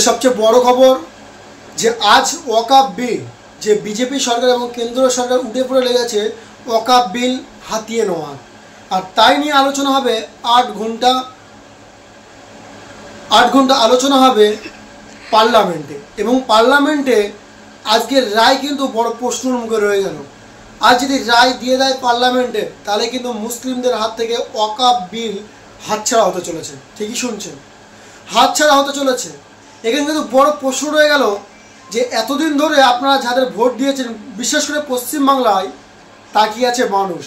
সবচেয়ে বড় খবর যে আজ ওয়াকফ বিল যে বিজেপি সরকার এবং কেন্দ্র সরকার উঠে পড়ে লেগেছে ওয়াকফ বিল হাতিয়ে নেওয়ার, আর তাই নিয়ে আলোচনা হবে 8 ঘন্টা আলোচনা হবে পার্লামেন্টে। এবং পার্লামেন্টে আজকের রায় কিন্তু বড় প্রশ্নের মুখে রয়ে গেল। আজ যদি রায় দিয়ে দেয় পার্লামেন্টে, তাহলে কিন্তু মুসলিমদের হাত থেকে ওয়াকফ বিল হাতছাড়া হতে চলেছে। ঠিকই শুনছেন, হাতছাড়া হতে চলেছে। এখানে কিন্তু বড় প্রশ্ন রয়ে গেল যে এতদিন ধরে আপনারা যাদের ভোট দিয়েছেন, বিশেষ করে পশ্চিমবাংলায় তাকিয়ে আছে মানুষ।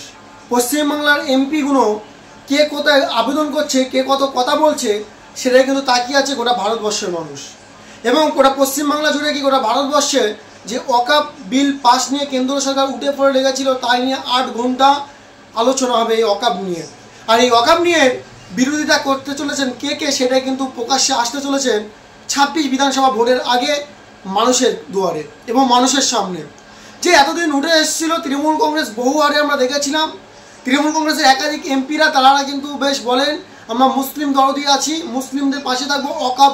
পশ্চিমবাংলার এমপিগুলো কে কোথায় আবেদন করছে, কে কত কথা বলছে, সেটাই কিন্তু তাকিয়ে আছে গোটা ভারতবর্ষের মানুষ। এবং গোটা পশ্চিমবাংলা জুড়ে কি গোটা ভারতবর্ষে যে ওয়াকফ বিল পাস নিয়ে কেন্দ্র সরকার উঠে পড়ে লেগেছিল, তাই নিয়ে 8 ঘন্টা আলোচনা হবে এই ওয়াকফ নিয়ে। আর এই ওয়াকফ নিয়ে বিরোধিতা করতে চলেছেন কে, সেটাই কিন্তু প্রকাশ্যে আসতে চলেছেন 26 বিধানসভা ভোটের আগে মানুষের দুয়ারে এবং মানুষের সামনে। যে এতদিন উঠে এসেছিল তৃণমূল কংগ্রেস, বহু আগে আমরা দেখেছিলাম তৃণমূল কংগ্রেসের একাধিক এমপিরা তারা কিন্তু বেশ বলেন আমরা মুসলিম দরদি আছি, মুসলিমদের পাশে থাকবো, ওয়াকফ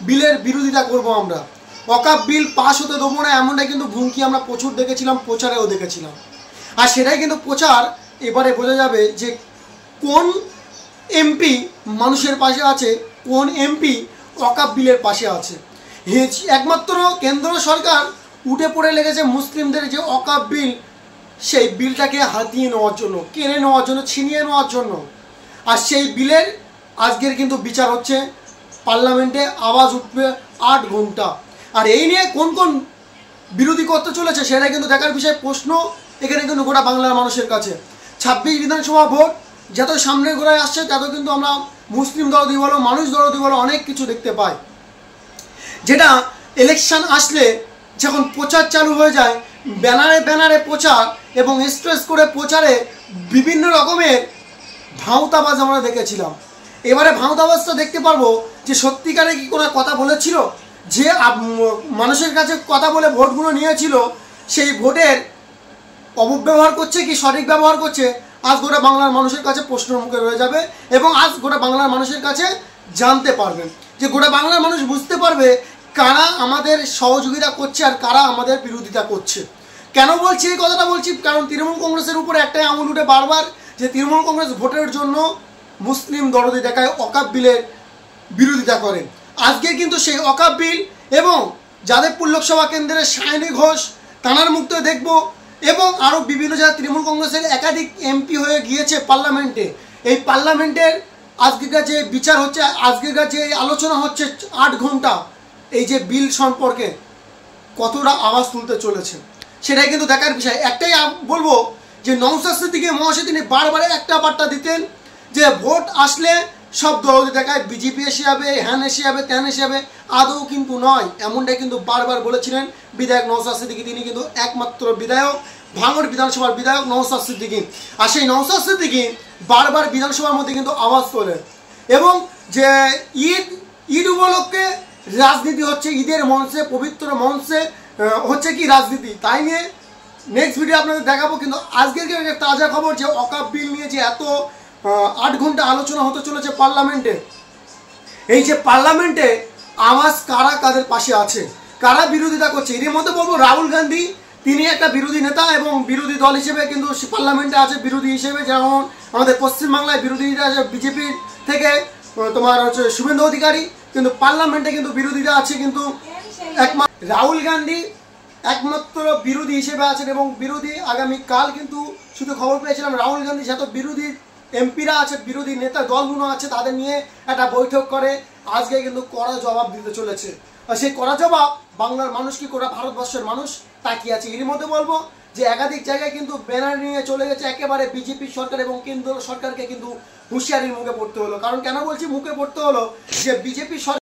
বিলের বিরোধিতা করব, আমরা ওয়াকফ বিল পাস হতে দেবো না, এমনটাই কিন্তু হুমকি আমরা প্রচুর দেখেছিলাম, প্রচারেও দেখেছিলাম। আর সেটাই কিন্তু প্রচার এবারে বোঝা যাবে যে কোন এমপি মানুষের পাশে আছে, কোন এমপি ওয়াকফ বিলের পাশে আছে। একমাত্র কেন্দ্র সরকার উঠে পড়ে লেগেছে মুসলিমদের যে ওয়াকফ বিল, সেই বিলটাকে হাতিয়ে নেওয়ার জন্য, কেড়ে নেওয়ার জন্য, ছিনিয়ে নেওয়ার জন্য। আর সেই বিলের আজকের কিন্তু বিচার হচ্ছে পার্লামেন্টে, আওয়াজ উঠবে 8 ঘন্টা। আর এই নিয়ে কোন কোন বিরোধী করতে চলেছে সেটা কিন্তু দেখার বিষয়, প্রশ্ন এখানে কিন্তু গোটা বাংলার মানুষের কাছে। 26 বিধানসভা ভোট যত সামনের গোড়ায় আসছে, তত কিন্তু আমরা মুসলিম দরদি বলো, মানুষ দরদি বলো, অনেক কিছু দেখতে পাই, যেটা ইলেকশন আসলে যখন প্রচার চালু হয়ে যায়, ব্যানারে প্রচার এবং স্ট্রেস করে প্রচারে বিভিন্ন রকমের ভাঁওতাবাজ আমরা দেখেছিলাম। এবারে ভাঁওতাবাজটা দেখতে পারবো যে সত্যিকারে কি কোনো কথা বলেছিল, যে মানুষের কাছে কথা বলে ভোটগুলো নিয়েছিল, সেই ভোটের অপব্যবহার করছে কি সঠিক ব্যবহার করছে, আজ গোটা বাংলার মানুষের কাছে প্রশ্নের মুখে রয়ে যাবে। এবং আজ গোটা বাংলার মানুষের কাছে জানতে পারবেন, যে গোটা বাংলার মানুষ বুঝতে পারবে কারা আমাদের সহযোগিতা করছে আর কারা আমাদের বিরোধিতা করছে। কেন বলছি এই কথাটা বলছি, কারণ তৃণমূল কংগ্রেসের উপরে একটাই আঙুল উঠে বারবার, যে তৃণমূল কংগ্রেস ভোটের জন্য মুসলিম দরদি দেখায়, ওয়াকফ বিলের বিরোধিতা করে। আজকে কিন্তু সেই ওয়াকফ বিল এবং যাদবপুর লোকসভা কেন্দ্রের সায়নী ঘোষ, তানার মুক্ত দেখব, এবং আরও বিভিন্ন জায়গায় তৃণমূল কংগ্রেসের একাধিক এমপি হয়ে গিয়েছে পার্লামেন্টে। এই পার্লামেন্টের আজকের যে বিচার হচ্ছে, আজকের যে আলোচনা হচ্ছে 8 ঘন্টা, এই যে বিল সম্পর্কে কতটা আওয়াজ তুলতে চলেছে সেটাই কিন্তু দেখার বিষয়। একটাই বলবো যে নওশাদ সিদ্দিকী মহাশয় তিনি বারবার একটা বার্তা দিতেন যে ভোট আসলে সব দরদি দেখায়, বিজেপি এসে যাবে, হ্যান এসে যাবে, ত্যান এসে যাবে, আদৌ কিন্তু নয়, এমনটাই কিন্তু বারবার বলেছিলেন বিধায়ক নওশাদ সিদ্দিকী। তিনি কিন্তু একমাত্র বিধায়ক, ভাঙড় বিধানসভার বিধায়ক নওশাদ সিদ্দিকী। আর সেই নওশাদ সিদ্দিকী বারবার বিধানসভার মধ্যে কিন্তু আওয়াজ তোলেন। এবং যে ঈদ উপলক্ষে রাজনীতি হচ্ছে, ঈদের মঞ্চে, পবিত্র মঞ্চে হচ্ছে কি রাজনীতি, তাই নিয়ে নেক্সট ভিডিও আপনাদের দেখাবো। কিন্তু আজকের তাজা খবর যে ওয়াকফ বিল নিয়ে যে এত 8 ঘন্টা আলোচনা হতে চলেছে পার্লামেন্টে, এই যে পার্লামেন্টে আওয়াজ কারা কাদের পাশে আছে, কারা বিরোধিতা করছে। এর মধ্যে বলবো রাহুল গান্ধী, তিনি একটা বিরোধী নেতা এবং বিরোধী দল হিসেবে কিন্তু পার্লামেন্টে আছে বিরোধী হিসেবে। যেমন আমাদের পশ্চিমবাংলায় বিরোধীরা আছে বিজেপি থেকে তোমার হচ্ছে শুভেন্দু অধিকারী, কিন্তু পার্লামেন্টে কিন্তু বিরোধীরা আছে কিন্তু একমাত্র রাহুল গান্ধী একমাত্র বিরোধী হিসেবে আছেন। এবং বিরোধী আগামীকাল কিন্তু শুধু খবর পেয়েছিলাম রাহুল গান্ধী যত বিরোধী এমপিরা আছে, বিরোধী নেতা দলগুলো আছে, তাদের নিয়ে একটা বৈঠক করে আজকে কিন্তু কড়া জবাব দিতে চলেছে। আর সেই কড়া জবাব বাংলার মানুষ কি গোটা ভারতবর্ষের মানুষ তাকিয়ে আছে। এর মধ্যে বলবো যে একাধিক জায়গায় কিন্তু ব্যানার নিয়ে চলে গেছে একেবারে বিজেপি সরকার এবং কেন্দ্র সরকারকে কিন্তু হুঁশিয়ারির মুখে পড়তে হলো। কারণ কেন বলছি মুখে পড়তে হলো, যে বিজেপি সরকার